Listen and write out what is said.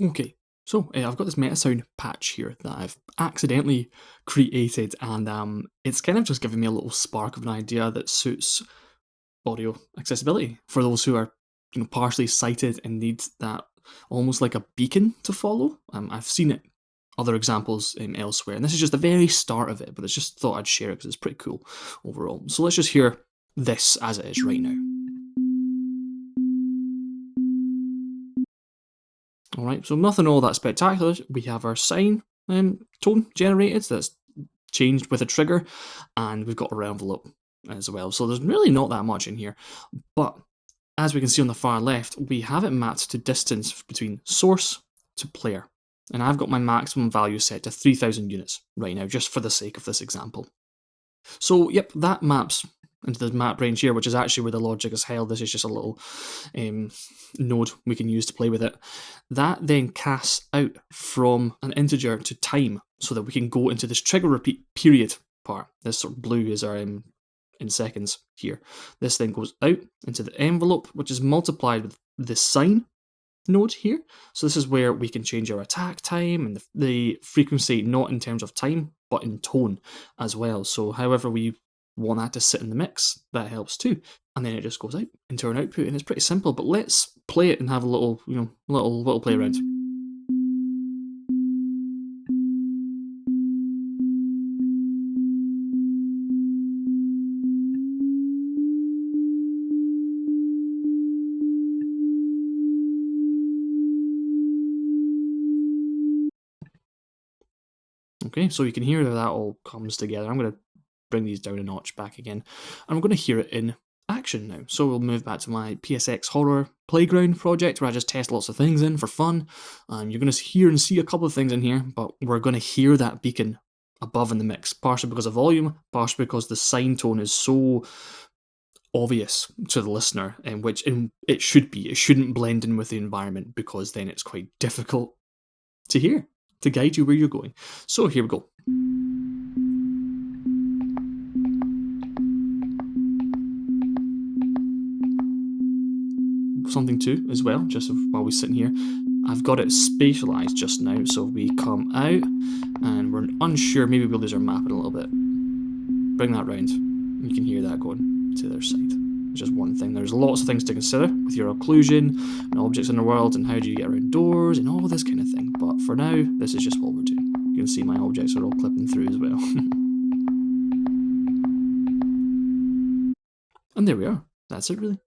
Okay, so I've got this MetaSound patch here that I've accidentally created, and it's kind of just giving me a little spark of an idea that suits audio accessibility for those who are, partially sighted and need that almost like a beacon to follow. I've seen it other examples elsewhere, and this is just the very start of it, but it's just thought I'd share it because it's pretty cool overall. So let's just hear this as it is right now. All right, so nothing all that spectacular. We have our sine tone generated that's changed with a trigger, and we've got our envelope as well. So there's really not that much in here, but as we can see on the far left, we have it mapped to distance between source to player. And I've got my maximum value set to 3000 units right now, just for the sake of this example. So, yep, that maps into the map range here, which is actually where the logic is held. This is just a little node we can use to play with it. That then casts out from an integer to time so that we can go into this trigger repeat period part. This sort of blue is our in seconds here. This then goes out into the envelope, which is multiplied with the sine node here. So this is where we can change our attack time and the frequency, not in terms of time, but in tone as well. So however we want that to sit in the mix, that helps too. And then it just goes out into an output, and it's pretty simple. But let's play it and have a little, little play around. Okay, so you can hear that all comes together. I'm going to bring these down a notch back again, and we're going to hear it in action now. So we'll move back to my PSX Horror Playground project where I just test lots of things in for fun. You're going to hear and see a couple of things in here, but we're going to hear that beacon above in the mix, partially because of volume, partially because the sine tone is so obvious to the listener, and it should be. It shouldn't blend in with the environment because then it's quite difficult to hear, to guide you where you're going. So here we go. Something too as well, just while we're sitting here. I've got it spatialized just now, so we come out and we're unsure, maybe we'll lose our map in a little bit. Bring that round. You can hear that going to the other side. Just one thing. There's lots of things to consider with your occlusion and objects in the world and how do you get around doors and all this kind of thing. But for now, this is just what we're doing. You can see my objects are all clipping through as well. And there we are. That's it really.